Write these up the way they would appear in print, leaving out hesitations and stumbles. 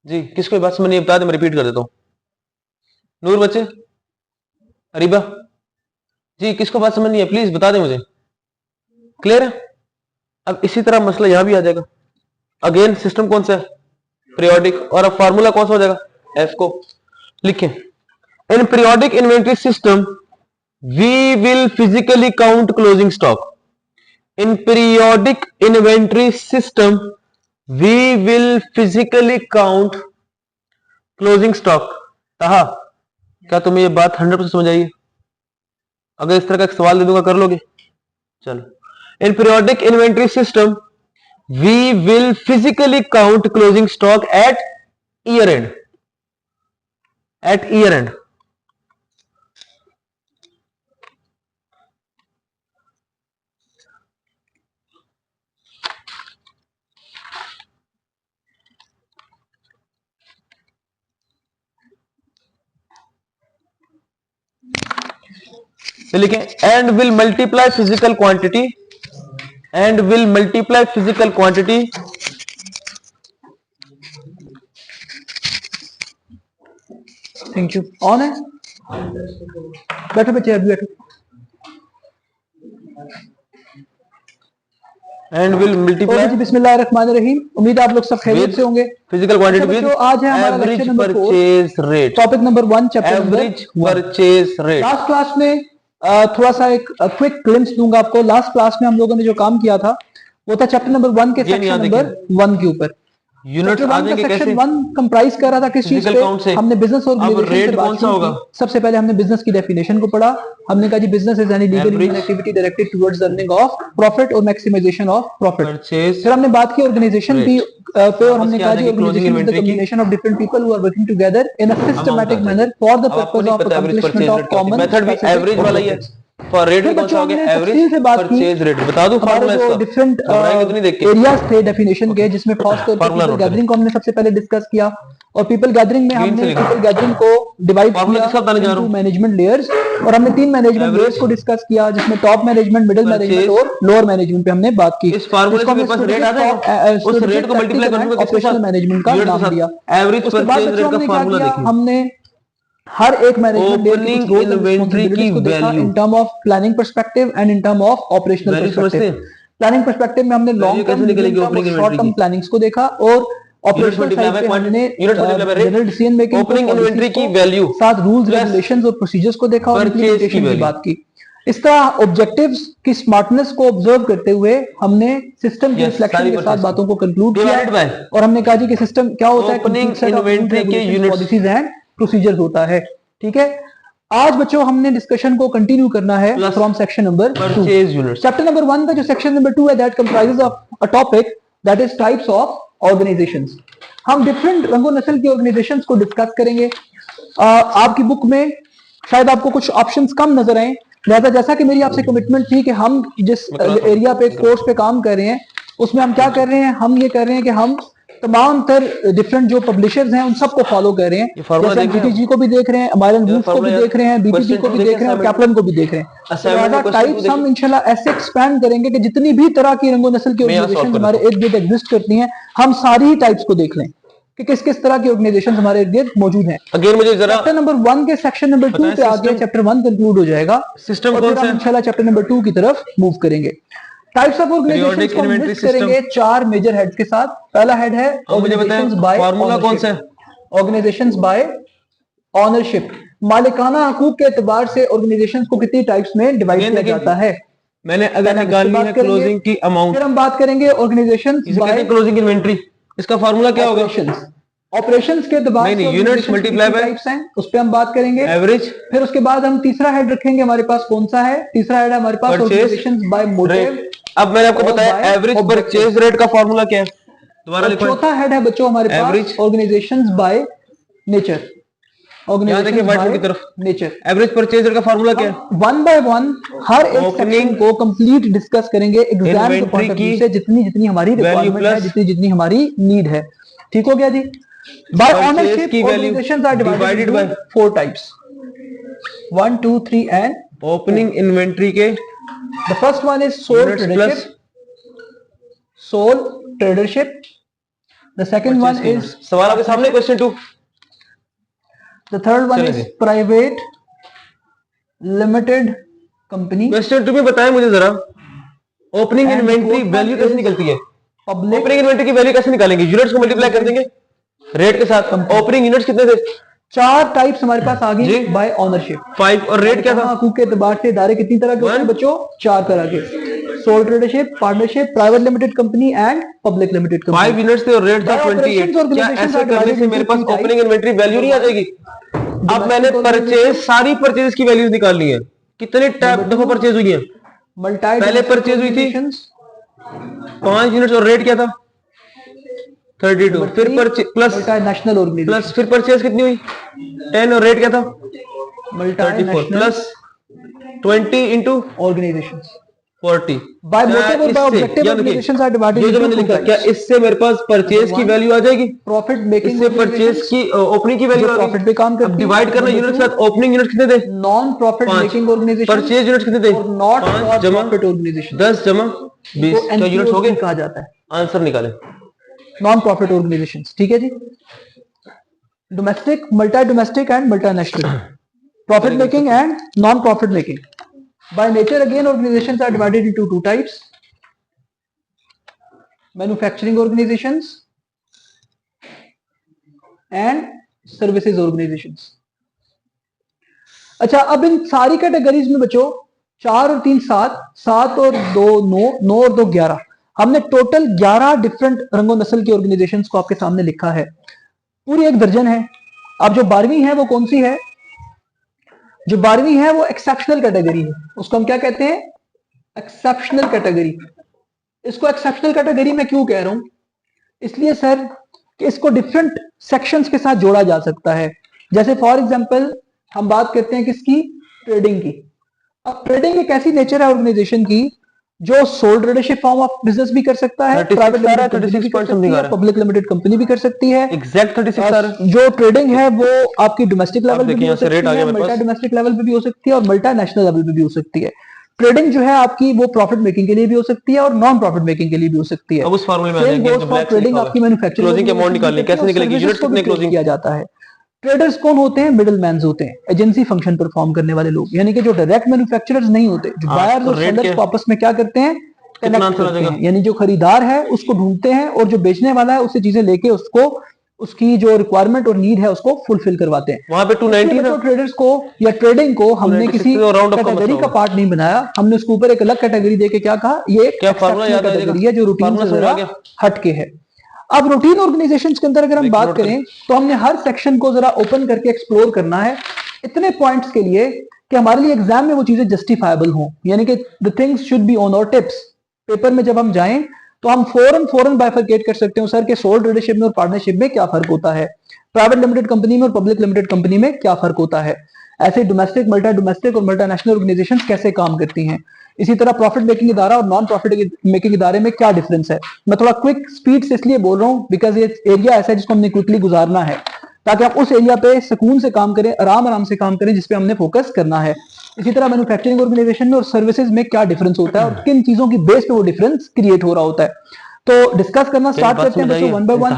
जी किसको बात समझ नहीं बता दे, मैं रिपीट कर देता हूँ। नूर बच्चे, अरीबा जी, किसको बात समझ नहीं है प्लीज बता दे मुझे। क्लियर है? अब इसी तरह मसला यहां भी आ जाएगा। अगेन सिस्टम कौन सा है? पीरियोडिक। और अब फार्मूला कौन सा हो जाएगा? एफ को लिखें। In periodic inventory system we will physically count closing stock. In periodic inventory system, we will physically count closing stock। ताहा, क्या तुम्हें ये बात 100% समझ आई है? अगर इस तरह का एक सवाल दे दूंगा कर लोगे? चलो। In periodic inventory system, we will physically count closing stock at year end। At year end। लिखें and will multiply physical quantity. And will multiply physical quantity thank you. On है? बैठो बच्चे, अभी बैठो। And will multiply. जी बिस्मिल्लाहिर्रहमानिर्रहीम। उम्मीद है आप लोग सब खैरियत से होंगे। फिजिकल क्वांटिटी विद आज है हमारा average lecture number 4, purchase rate. Topic number 1, chapter average purchase rate. Last class में थोड़ा सा एक क्विक ग्लिम्स दूंगा आपको। लास्ट क्लास में हम लोगों ने जो काम किया था वो था चैप्टर नंबर 1 के सेक्शन नंबर 1 के ऊपर। यूनिट्स आ जाएंगे कैसे? सेक्शन 1 कंप्राइज कर रहा था किस चीज पे? हमने बिजनेस ऑर्गेनाइजेशन से बात की। सबसे पहले हमने बिजनेस की डेफिनेशन को पढ़ा। हमने कहा जी business is any legal human activity directed towards earning of profit और मैक्सिमाइजेशन ऑफ प्रॉफिट। फिर हमने बात की ऑर्गेनाइजेशन भी पे, और हमने कहा जी organisation is the combination of different people who are working together in a systematic manner for the purpose of accomplishment of common method भी एवरेज वाला ही है। फॉर रेट कौन सा हो गया? Average purchase rate. बता दूं फार्मूला इसका? डिफरेंट घबराएंगे तो नहीं देख के। एरियाज थे डेफिनेशन के, जिसमें खास तौर पर पीपल गैदरिंग को हमने सबसे पहले डिस्कस किया। और पीपल गैदरिंग में हमने पीपल गैदरिंग को डिवाइड किया इनटू मैनेजमेंट लेयर्स, और हमने 3 मैनेजमेंट लेयर्स को डिस्कस किया, जिसमें टॉप मैनेजमेंट, मिडिल मैनेजमेंट और लोअर मैनेजमेंट पे हमने बात की। इस फार्मूले के पास रेट आता है, उस रेट को मल्टीप्लाई करने के ऑपरेशनल मैनेजमेंट का नाम दिया। एवरेज परचेज रेट का फार्मूला देखिए। हमने हर एक मैनेजमेंट ओपनिंग इन्वेंटरी की value in term of planning perspective and in term of operational perspective. Planning perspective में हमने long term, short term plannings को देखा, और ऑपरेशनल साइड पे हमने general decision making, opening inventory की वैल्यू, साथ रूल्स रेगुलेशंस और प्रोसीजर्स को देखा और इम्प्लीमेंटेशन की बात की। इस तरह ऑब्जेक्टिव्स की स्मार्टनेस को ऑब्जर्व करते हुए हमने सिस्टम के रिफ्लेक्शन के साथ बातों को कंक्लूड किया, और हमने कहा जी कि सिस्टम क्या होता है? ओपनिंग इन्वेंटरी के यूनिट्स, पॉलिसीज एंड प्रोसीजर्स होता है। ठीक है, आज बच्चों हमने डिस्कशन को कंटिन्यू करना है from section number 2। Chapter number 1 का जो सेक्शन नंबर 2 है, that comprises of a topic that is types of organisations. हम डिफरेंट रंगो नस्ल की ऑर्गेनाइजेशंस को डिस्कस करेंगे। आपकी बुक में शायद आपको कुछ ऑप्शंस कम नजर आए, लिहाजा जैसा कि मेरी आपसे कमिटमेंट थी कि हम जिस एरिया पे कोर्स पे काम कर रहे हैं उसमें हम क्या कर रहे हैं, हम ये कर रहे हैं कि हम तमाम तर डिफरेंट जो पब्लिशर्स हैं उन सबको फॉलो कर रहे हैं। जैसे बीटीजी को भी देख रहे हैं, अमायरन ग्रुप को भी देख रहे हैं, बीटीजी को भी देख रहे हैं और कैप्लन को भी देख रहे हैं। टाइप्स हम इंशाल्लाह ऐसे एक्सपैंड करेंगे कि जितनी भी तरह की रंगो नस्ल की ऑर्गेनाइजेशन हमारे इर्द गिर्द एग्जिस्ट करती हैं, हम सारी ही टाइप्स को देख लें कि किस किस तरह की ऑर्गेनाइजेशन हमारे इर्द गिर्द मौजूद हैं। अगेन मुझे जरा चैप्टर नंबर 1 के सेक्शन नंबर 2 पे आगे चैप्टर 1 कंक्लूड हो जाएगा। सिस्टम कौन सा है? इंशाल्लाह चैप्टर नंबर 2 की तरफ मूव करेंगे। टाइप्स ऑफ ऑर्गेनाइजेशंस को लिस्ट करेंगे 4 मेजर हेड्स के साथ। पहला हेड है ऑर्गेनाइजेशंस बाय फार्मूला कौन सा है? Organisations by ownership. मालिकाना हकूक के एतबार से ऑर्गेनाइजेशंस को कितनी टाइप्स में डिवाइड किया जाता है? मैंने अगर निकालनी है क्लोजिंग की अमाउंट। फिर हम बात करेंगे ऑर्गेनाइजेशंस बाय क्लोजिंग इन्वेंटरी। इसका फार्मूला क्या होगा? ऑपरेशंस के एतबार से यूनिट्स मल्टीप्लाई बाय टाइप्स हैं, उस पे हम बात करेंगे एवरेज। फिर उसके बाद हम तीसरा हेड रखेंगे, हमारे पास कौन सा है? तीसरा हेड है हमारे पास ऑर्गेनाइजेशंस बाय मोटिव। अब मैंने आपको बताया एवरेज परचेज रेट का फार्मूला क्या है, दोबारा लिखो। चौथा हेड है बच्चों हमारे पास organisations by nature. Organisation by की तरफ नेचर। एवरेज परचेज रेट का फार्मूला क्या है? 1 बाय 1 हर एक सेक्शन को कंप्लीट डिस्कस करेंगे एग्जाम के पॉइंट ऑफ व्यू से, जितनी जितनी हमारी रिक्वायरमेंट है, जितनी जितनी हमारी नीड है। ठीक हो गया जी? By ownership organisations are divided by 4 types, 1 2 3 and opening inventory के the first one is sole tradership, sole tradership, The second one is सवाल आपके सामने question 2. the third one is private limited company. Question 2 में बताएं मुझे जरा opening inventory value कैसे निकलती है. Public ओपनिंग इन्वेंटरी की वैल्यू कैसे निकालेंगे. यूनिट्स को मल्टीप्लाई कर देंगे रेट के साथ. ओपनिंग यूनिट्स कितने थे. 4 टाइप्स हमारे पास आ गई बाय ऑनरशिप. 5 और रेट क्या था. हकूक के एतबार से इदारे कितनी तरह के होते हैं बच्चों. 4 तरह के. Sole tradership, partnership, private limited company and public limited company. 5 units थे और रेट था 28. क्या ऐसे करने से मेरे पास ओपनिंग इन्वेंटरी वैल्यू नहीं आ जाएगी. अब मैंने परचेज सारी परचेज की वैल्यूज निकाल ली है. कितने दफा परचेज हुई है. पहले परचेज हुई थी 5 यूनिट्स और रेट क्या था 32. फिर प्लस नेशनल ऑर्गेनाइजेशन प्लस फिर परचेज कितनी हुई 10 और रेट क्या था 34 plus 20 into organisations 40. By motive और by objective organisations are divided जो मैंने लिखा क्या इससे मेरे पास परचेज की वैल्यू आ जाएगी. प्रॉफिट मेकिंग इससे परचेज की ओपनिंग की वैल्यू प्रॉफिट पे काम करती है. डिवाइड करना यूनिट के साथ. ओपनिंग यूनिट कितने थे. Non profit making organisation. Purchase unit कितने थे. Not profit organisation. 10 जमा 20 क्या यूनिट्स हो गए. कहा जाता है. आंसर निकालें. Non profit organisations. ठीक है जी. Domestic, multi domestic and multinational. Profit making and non profit making. By nature, again, organizations are divided into 2 types: manufacturing organizations and services organizations. अच्छा, अब इन सारी कैटेगरीज में बच्चों 4 और 3 7, 7 और 2 9, 9 और 2 11. हमने टोटल 11 डिफरेंट रंगो नस्ल की ऑर्गेनाइजेशंस को आपके सामने लिखा है. पूरी एक दर्जन है. अब जो 12वीं है वो कौन सी है. जो 12वीं है वो एक्सेप्शनल कैटेगरी है. उसको हम क्या कहते हैं. Exceptional category. इसको एक्सेप्शनल कैटेगरी में क्यों कह रहा हूं. इसलिए सर कि इसको डिफरेंट सेक्शंस के साथ जोड़ा जा सकता है. जैसे फॉर एग्जांपल हम बात करते हैं किसकी. ट्रेडिंग की. अब ट्रेडिंग एक ऐसी नेचर है ऑर्गेनाइजेशन की जो soul tradership form of business भी कर सकता है. Private limited public limited company भी कर सकती है. एग्जैक्ट 36 जो ट्रेडिंग है वो आपकी डोमेस्टिक लेवल पे भी हो सकती है, मल्टी डोमेस्टिक लेवल पे भी हो सकती है और मल्टी नेशनल लेवल पे भी हो सकती है. ट्रेडिंग जो है आपकी वो प्रॉफिट मेकिंग के लिए भी हो सकती है और नॉन प्रॉफिट मेकिंग के लिए भी हो सकती है. अब उस फार्मूले में आ जाएंगे जो ब्लैक ट्रेडिंग आपकी मैन्युफैक्चरिंग क्लोजिंग के अमाउंट निकालनी कैसे निकलेगी. यूनिट्स कितने क्लोजिंग किया जाता है. ट्रेडर्स कौन होते हैं. मिडिल मैन्स होते हैं. एजेंसी फंक्शन परफॉर्म करने वाले लोग. यानी कि जो डायरेक्ट मैन्युफैक्चरर्स नहीं होते. जो बायर्स और सेलर्स आपस में क्या करते हैं. कनेक्ट करते हैं. यानी जो खरीदार है उसको ढूंढते हैं और जो बेचने वाला है उससे चीजें लेके उसको उसकी जो रिक्वायरमेंट और नीड है उसको फुलफिल करवाते हैं. वहां पे 290 तो ट्रेडर्स को या ट्रेडिंग को हमने किसी कैटेगरी का पार्ट नहीं बनाया. हमने उसके ऊपर एक अलग कैटेगरी देके क्या कहा ये कैटेगरी है जो रूटीन से जरा हटके है. अब रूटीन ऑर्गेनाइजेशंस के अंदर अगर हम बात करें तो हमने हर सेक्शन को जरा ओपन करके एक्सप्लोर करना है इतने पॉइंट्स के लिए कि हमारे लिए एग्जाम में वो चीजें जस्टिफाइबल हों. यानी कि the things should be on our tips. Paper में जब हम जाएं तो हम फौरन बाइफरकेट कर सकते हो सर के सोल ट्रेडरशिप में और पार्टनरशिप में क्या फर्क होता है. प्राइवेट लिमिटेड कंपनी में और पब्लिक लिमिटेड कंपनी में क्या फर्क होता है. ऐसे डोमेस्टिक, मल्टी डोमेस्टिक और मल्टीनेशनल ऑर्गेनाइजेशन कैसे काम करती हैं. इसी तरह प्रॉफिट मेकिंग इदारा और नॉन प्रॉफिट मेकिंग इदारे में क्या डिफरेंस है. मैं थोड़ा क्विक स्पीड से इसलिए बोल रहा हूँ बिकॉज ये एरिया ऐसा है जिसको हमने क्विकली गुजारना है ताकि आप उस एरिया पे सुकून से काम करें, आराम से काम करें जिसपे हमने फोकस करना है. इसी तरह मैन्युफैक्चरिंग ऑर्गेनाइजेशन में और सर्विसेज में क्या डिफरेंस होता है और किन चीजों की बेस पे वो डिफरेंस क्रिएट हो रहा होता है. तो डिस्कस करना स्टार्ट करते हैं बच्चों वन बाय वन.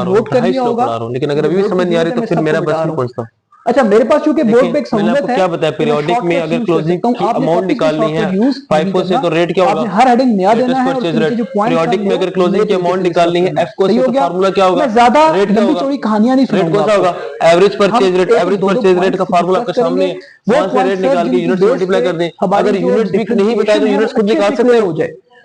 नोट कर लिया होगा लेकिन अगर अभी भी समझ नहीं आ रही तो फिर मेरा बस नहीं पहुंचता. अच्छा मेरे पास चूंकि बोर्ड पे एक सहूलियत है. क्या बताया पीरियोडिक में अगर क्लोजिंग की अमाउंट निकालनी है FIFO से तो रेट क्या होगा. हर हेडिंग नया देना है. पीरियोडिक में अगर क्लोजिंग की अमाउंट निकालनी है FIFO से तो फार्मूला क्या होगा. ज्यादा लंबी चौड़ी कहानियां नहीं सुनाऊंगा. रेट कौन सा होगा. एवरेज परचेज रेट का फार्मूला आपके सामने है. वहां से रेट निकाल के यूनिट्स मल्टीप्लाई कर दें. अगर यूनिट्स भी नहीं बताए तो यूनिट्स खुद निकाल सकते हो.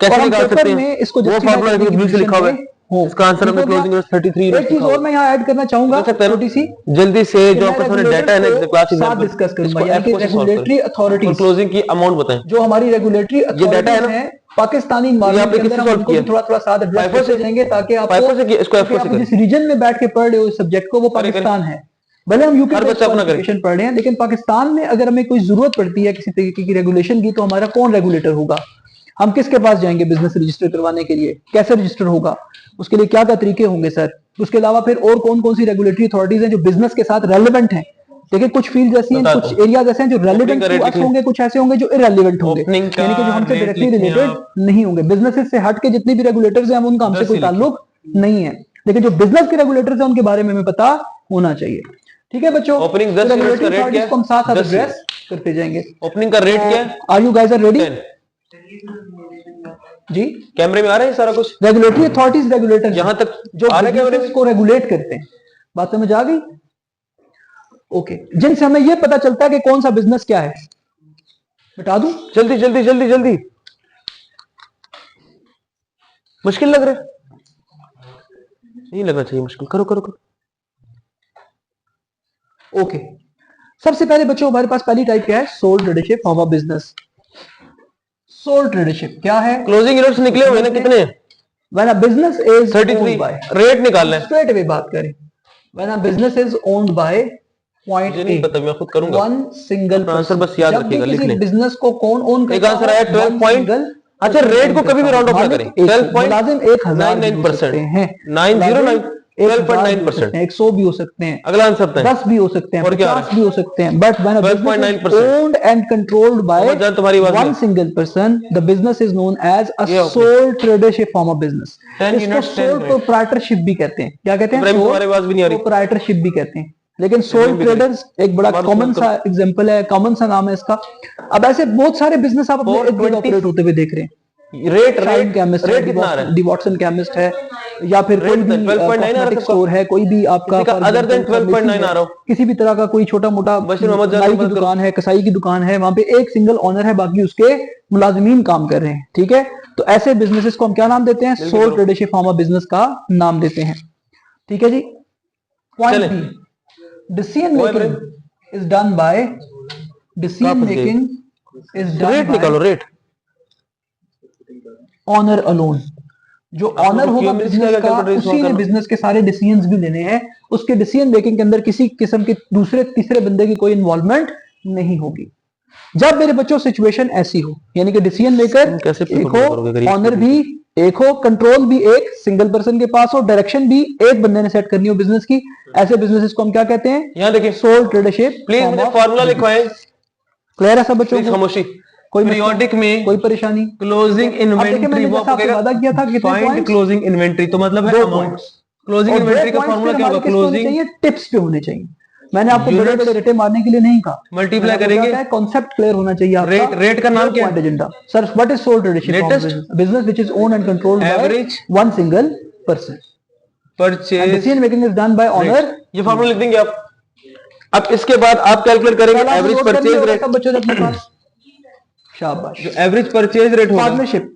कैसे निकाल सकते हैं वो फार्मूला बिल्कुल से लिखा हुआ है. इसका आंसर हमें क्लोजिंग 33. एक चीज और मैं यहाँ ऐड करना चाहूंगा छोटी सी जल्दी से जो आपके सामने डाटा है ना क्लास साथ डिस्कस करूंगा. यानी कि रेगुलेटरी अथॉरिटीज क्लोजिंग की अमाउंट बताएं. जो हमारी रेगुलेटरी अथॉरिटीज है पाकिस्तानी मार्केट के अंदर हम थोड़ा साथ एडजस्ट कर जाएंगे ताकि आपको जिस रीजन में बैठ के पढ़ रहे हो इस सब्जेक्ट को वो पाकिस्तान है. भले हम यूके क्वालिफिकेशन पढ़ रहे हैं लेकिन पाकिस्तान में अगर हमें कोई जरूरत पड़ती है किसी तरीके की रेगुलेशन की तो हमारा कौन रेगुलेटर होगा. हम किसके पास जाएंगे बिजनेस रजिस्टर करवाने के लिए. कैसे रजिस्टर होगा, उसके लिए क्या क्या तरीके होंगे सर. उसके अलावा फिर और कौन सी रेगुलेटरी अथॉरिटीज हैं जो बिजनेस के साथ रेलेवेंट हैं. देखिए कुछ फील्ड ऐसी हैं, कुछ एरियाज ऐसे हैं जो रेलेवेंट होंगे, कुछ ऐसे होंगे जो इररेलेवेंट होंगे. यानी कि जो हमसे डायरेक्टली रिलेटेड नहीं होंगे. बिजनेसेस से हट के जितने भी रेगुलेटर्स हैं उनका हमसे कोई ताल्लुक नहीं है. लेकिन जो बिजनेस के रेगुलेटर्स हैं उनके बारे में हमें पता होना चाहिए। ठीक है बच्चों, ओपनिंग 10 यूनिट्स का रेट क्या है? हम साथ साथ एड्रेस करते जाएंगे। ओपनिंग का रेट क्या है? Are you guys are ready? जी कैमरे में आ रहा है सारा कुछ? रेगुलेटरी अथॉरिटीज रेगुलेटर यहां तक जो बिजनेस को रेगुलेट करते हैं, बात समझ आ गई? ओके, जिनसे हमें यह पता चलता है कि कौन सा बिजनेस क्या है। बता दूं? जल्दी जल्दी जल्दी जल्दी, मुश्किल लग रहा है? नहीं लगना चाहिए मुश्किल, करो करो करो। ओके, सबसे पहले बच्चों हमारे पास पहली टाइप क्या है? Sole tradership form of business. Sole tradership क्या है? क्लोजिंग यूनिट्स निकले हुए ना कितने? When a business is 33। Rate निकालना है, स्ट्रेट अवे बात करें। When a business is owned by point मुझे नहीं पता, मैं खुद करूंगा। वन सिंगल आंसर बस याद रखिएगा, लिख लें। बिजनेस को कौन ओन करता एक आंसर आया 12 पॉइंट। अच्छा, रेट को कभी भी राउंड ऑफ ना करें। 12.99% हैं 909 12.9%। 100 भी हो सकते हैं, अगला आंसर है 10 भी हो सकते हैं, और क्या 50 भी हो सकते हैं, but when 12.9% owned and controlled by तुम्हारी बात one single person, the business is known as a sole tradership form of business। 10 इसको units, 10 sole proprietorship भी कहते हैं। क्या कहते हैं? तुम्हारी आवाज भी नहीं आ रही। proprietorship भी कहते हैं, लेकिन सोल ट्रेडर्स एक बड़ा कॉमन सा एग्जांपल है, कॉमन सा नाम है इसका। अब ऐसे बहुत सारे बिजनेस आप अपने इर्द गिर्द ऑपरेट होते हुए देख रहे हैं। रेट केमिस्ट रेट कितना आ रहा है? डिवॉटसन केमिस्ट है, या फिर कोई भी 12.9 स्टोर है, कोई भी आपका अदर देन 12.9 आ रहा हो, किसी भी तरह का कोई छोटा मोटा नाई की दुकान है, कसाई की दुकान है, वहां पे एक सिंगल ओनर है, बाकी उसके मुलाजिमीन काम कर रहे हैं। ठीक है, तो ऐसे बिजनेसेस को हम क्या नाम देते हैं? Sole tradership form of business का नाम देते हैं। ठीक है जी। Point B, decision making is done by rate निकालो, रेट ऑनर अलोन। जो ऑनर होगा बिजनेस का, उसी ने बिजनेस के सारे डिसीजंस भी लेने हैं। उसके डिसीजन मेकिंग के अंदर किसी किस्म के दूसरे तीसरे बंदे की कोई इन्वॉल्वमेंट नहीं होगी। जब मेरे बच्चों सिचुएशन ऐसी हो, यानी कि डिसीजन मेकर एक हो, ऑनर भी एक हो, कंट्रोल भी एक सिंगल पर्सन के पास हो, डायरेक्शन भी एक बंदे ने सेट करनी हो बिजनेस की, ऐसे बिजनेसेस को हम क्या कहते हैं? यहाँ देखिए, सोल ट्रेडरशिप। प्लीज मुझे फार्मूला लिखवाएं। क्लियर है सब बच्चों को? खामोशी। कोई पीरियोडिक में कोई परेशानी? क्लोजिंग इन्वेंटरी वो वादा किया था कितने पॉइंट? क्लोजिंग इन्वेंटरी तो मतलब है अमाउंट। क्लोजिंग इन्वेंटरी का फार्मूला क्या होगा? क्लोजिंग टिप्स पे होने चाहिए। मैंने आपको बड़े बड़े रेटे मारने के लिए नहीं कहा, मल्टीप्लाई करेंगे। कॉन्सेप्ट क्लियर होना चाहिए आपका। रेट का नाम क्या है? Agenda. Sir what is sole tradership? Business which is owned and controlled by one single person. Purchase decision making is done by owner. ये फार्मूला लिख देंगे आप। अब इसके बाद आप कैलकुलेट करेंगे एवरेज परचेज रेट। सब बच्चों ने अपने पास, शाबाश। जो एवरेज परचेज रेट होगा, पार्टनरशिप,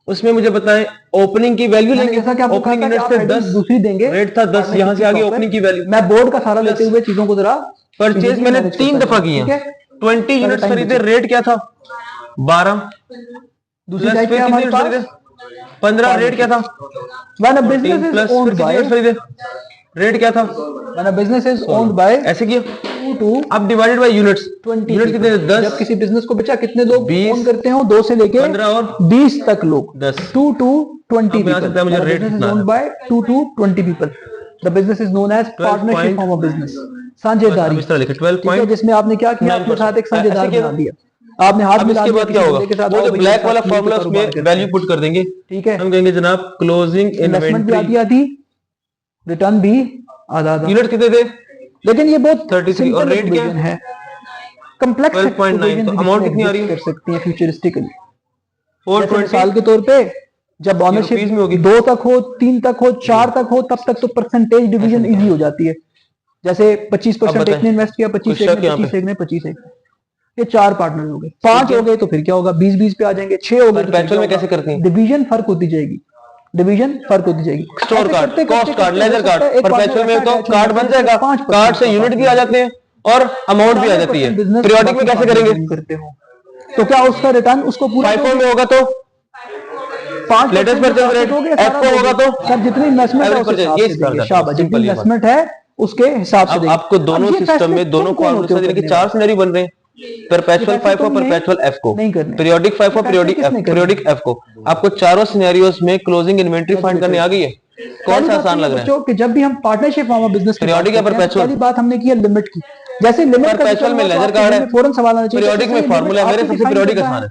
उसमें मुझे बताएं ओपनिंग की वैल्यू लेंगे। ओपनिंग यूनिट से 10 दूसरी देंगे, रेट था 10, यहां से आगे ओपनिंग की वैल्यू। मैं बोर्ड का सारा लेते हुए चीजों को जरा, परचेज मैंने 3 दफा किया। 20 यूनिट खरीदे, रेट क्या था? 12। दूसरी टाइप क्या हमारे पास? 15, रेट क्या था? When a business is owned bye, rate क्या था? When a business is owned bye, ऐसे किया 2 अब डिवाइडेड बाय यूनिट्स। 20 यूनिट कितने? 10। जब किसी बिजनेस को बचा कितने लोग 20 ओन करते हो? 2 से लेके 15 और 20 तक लोग। 10 2 to 20 अब यहाँ से people। मुझे रेट कितना owned by 2 to 20 people। The business is known as partnership form of business। साझेदारी। इस तरह लिखे 12 ठीक है, जिसमें आपने क्या किया? अपने साथ एक साझेदार बना दिया, आपने हाथ मिला इसके दिया। बाद क्या होगा? वो जो ब्लैक वाला फार्मूला उसमें वैल्यू पुट कर देंगे। ठीक है, हम कहेंगे जनाब क्लोजिंग इन्वेस्टमेंट भी इन्वेंटरी, आती, रिटर्न भी आधा। यूनिट कितने थे? लेकिन ये बहुत 33 और रेट क्या है? कम्प्लेक्स 12.9। तो अमाउंट कितनी आ रही है? कर सकती है फ्यूचरिस्टिकली। 420 साल के तौर पे जब ऑनरशिप में होगी, 2 तक हो, 3 तक हो, 4 तक हो, तब तक तो परसेंटेज डिवीजन इजी हो जाती है। जैसे 25% एक ने इन्वेस्ट किया, 25 एक ने, 25 एक ने, 25 एक ने, ये 4 पार्टनर हो गए। 5 हो गए तो फिर क्या होगा? 20-20 पे आ जाएंगे। 6 हो गए तो परपेचुअल में कैसे करती हैं? डिवीजन फर्क होती जाएगी, डिवीजन फर्क होती जाएगी। Store card, cost card, ledger card. Perpetual में तो कार्ड बन जाएगा, कार्ड से यूनिट भी आ जाते हैं और अमाउंट भी आ जाती है। पीरियोडिक में कैसे करेंगे? करते हो तो क्या उसका रिटर्न उसको पूरा FIFO में होगा तो 5 लेटेस्ट परचेज रेट, FO होगा तो सर जितनी इन्वेस्टमेंट है उस हिसाब से देंगे। शाबाश, जितनी इन्वेस्टमेंट है उसके हिसाब से देंगे। आपको दोनों सिस्टम में दोनों फार्मूले यानी कि 4 सिनेरियो बन रहे हैं। Perpetual FIFO, perpetual FO, periodic FIFO, periodic FO। आपको चारों सिनेरियोस में क्लोजिंग इन्वेंटरी फाइंड करने आ गई है। कौन सा आसान लग रहा है? कि जब भी हम partnership form of business periodic या परपेचुअल, पहली बात हमने की है लिमिट की। जैसे लिमिट परपेचुअल में लेजर कार्ड है, फौरन सवाल आना चाहिए। पीरियोडिक में फार्मूला मेरे सबसे पीरियोडिक आसान है,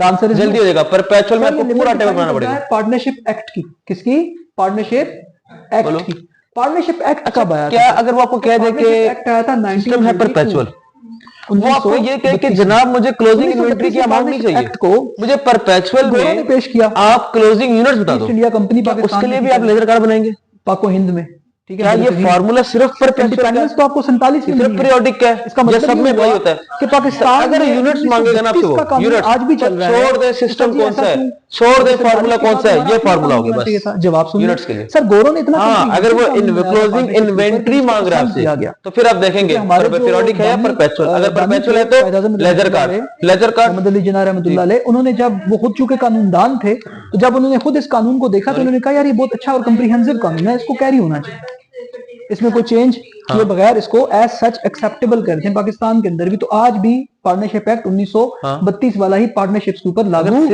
आंसर जल्दी हो जाएगा। परपेचुअल में आपको पूरा टेबल बनाना पड़ेगा। पार्टनरशिप एक्ट की, किसकी? पार्टनरशिप एक्ट की। पार्टनरशिप एक्ट कब आया? क्या अगर वो आपको कह दे कि एक्ट आया था सिस्टम है परपेचुअल, वो आपको ये कहे कि जनाब मुझे क्लोजिंग इन्वेंट्री की अमाउंट नहीं चाहिए, एक्ट को मुझे परपेचुअल में पेश किया, आप क्लोजिंग यूनिट्स बता दो, इंडिया कंपनी उसके पाकिस्तान लिए भी आप लेजर कार्ड बनाएंगे पाको हिंद में, ठीक क्या है? ये फार्मूला सिर्फ इंडिपेंडेंस तो आपको 47 में सिर्फ पीरियोडिक है, इसका ये मतलब सब में वही होता है कि पाकिस्तान अगर यूनिट्स मांगेगा ना आपसे यूनिट्स आज भी चल रहा है, छोड़ दे सिस्टम कौन सा है, छोड़ दे फार्मूला कौन सा है, ये फार्मूला हो गया बस जवाब सुनिए यूनिट्स के लिए। सर गौरव ने इतना हाँ अगर वो क्लोजिंग इन्वेंट्री मांग रहा है आपसे तो फिर आप देखेंगे पीरियोडिक है या परपेचुअल, अगर परपेचुअल है तो ledger card, ledger card. Mohammad Ali Jinnah रहमतुल्लाह अलैह, उन्होंने जब वो खुद चूंकि कानूनदान थे तो जब उन्होंने खुद इस कानून को देखा तो उन्होंने कहा यार ये बहुत अच्छा और कम्प्रीहेंसिव कानून है, इसको कैरी होना चाहिए, इसमें कोई चेंज किए बगैर इसको एज सच एक्सेप्टेबल करते हैं पाकिस्तान के अंदर भी। तो आज भी पार्टनरशिप एक्ट 1932 वाला ही पार्टनरशिप्स के ऊपर लागू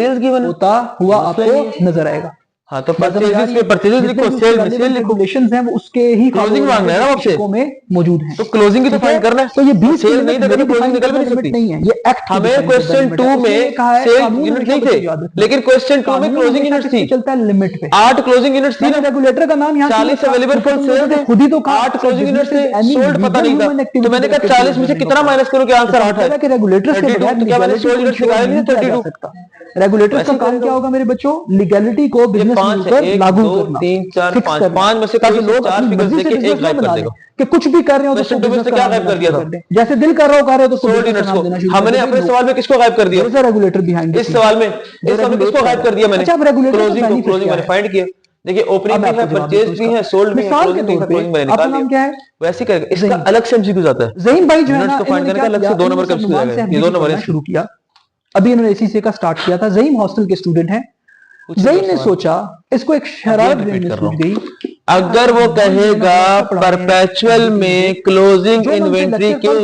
होता हुआ आपको नजर आएगा। हाँ तो परचेजेस में परचेजेस लिखो, सेल में सेल लिखो, रेगुलेशंस हैं वो उसके ही क्लोजिंग मांगना है ना आपसे में मौजूद हैं, तो क्लोजिंग की तो फाइंड करना है, तो ये 20 सेल नहीं देगा तो क्लोजिंग निकल भी नहीं सकती। नहीं है, ये एक्ट हमें क्वेश्चन 2 में सेल यूनिट नहीं थे, लेकिन क्वेश्चन 2 में क्लोजिंग यूनिट थी, चलता है लिमिट पे 8 क्लोजिंग यूनिट्स थी ना, रेगुलेटर का नाम यहाँ 40 अवेलेबल फॉर सेल थे, खुद ही तो 8 क्लोजिंग यूनिट्स थे, सोल्ड पता नहीं था, तो मैंने कहा 40 में से कितना माइनस करूं कि आंसर 8 है, रेगुलेटर्स के बगैर तो क्या मैंने सोल्ड यूनिट्स निकाले नहीं 32। रेगुलेटर्स का काम क्या होगा मेरे बच्चों? लीगैलिटी को बिजनेस में ऊपर लागू करना, 3 4 5 में से ताकि लोग 4 फिगर्स देके एक गायब कर देगा कि कुछ भी कर रहे हो तो क्वेश्चन 2 में से क्या गायब कर दिया था, जैसे दिल कर रहा हो कर रहे हो तो सोल्ड यूनिट्स को। हमने अपने सवाल में किसको गायब कर दिया? रेगुलेटर बिहाइंड इस सवाल में किसको गायब कर दिया मैंने? क्लोजिंग मैंने फाइंड किया। देखिए ओपनिंग भी है, परचेज भी है, सोल्ड भी है, क्लोजिंग भी है, क्लोजिंग मैंने निकाल लिया। क्या है वैसे करेगा, इसका अलग से एमसीक्यू आता है। ज़हीम भाई जो है ना, को फाइंड करने का अलग से 2 नंबर का एमसीक्यू आएगा, ये 2 नंबर है शुरू किया, अभी इन्होंने एसीसी का स्टार्ट किया था। ज़हीम हॉस्टल के स्टूडेंट हैं, ज़हीम ने सोचा इसको एक शरारत में सूझ गई, अगर वो कहेगा परपेचुअल में क्लोजिंग इन्वेंट्री के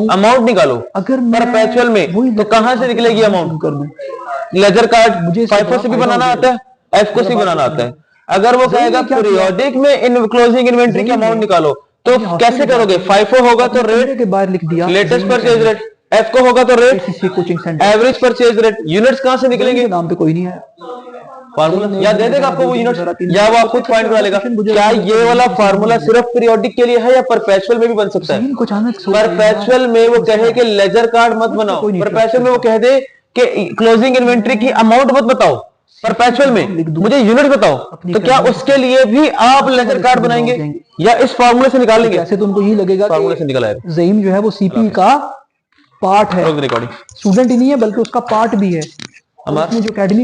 अमाउंट निकालो, अगर परपेचुअल में तो कहां से निकलेगी अमाउंट? कर दूं लेजर कार्ड मुझे FIFO से भी बनाना आता है, एफको से बनाना आता है। अगर वो कहेगा पीरियोडिक में क्लोजिंग इन्वेंट्री की अमाउंट निकालो तो कैसे करोगे? FIFO होगा तो रेट के बाहर लिख दिया, लेटेस्ट परचेज रेट, एफको होगा तो rate, coaching centre average purchase rate, units कहां से निकलेंगे? नाम पे कोई नहीं है फार्मूला या दे देगा आपको वो यूनिट, या वो आप खुद फाइंड करा लेगा। क्या ये वाला फार्मूला सिर्फ पीरियोडिक के लिए है या परपेचुअल में भी बन सकता है? परपेचुअल में वो कहे कि लेजर कार्ड मत बनाओ, परपेचुअल में वो कह दे कि क्लोजिंग इन्वेंट्री की अमाउंट मत बताओ, परपेचुअल में मुझे यूनिट बताओ, तो क्या उसके लिए भी आप लेजर कार्ड बनाएंगे या इस फार्मूले से निकाल लेंगे? ऐसे तो उनको ये लगेगा फार्मूले से निकल आएगा। ज़हीम जो है वो सीपी का पार्ट है, स्टूडेंट ही नहीं है बल्कि उसका पार्ट भी है। हमारा जो अकेडमी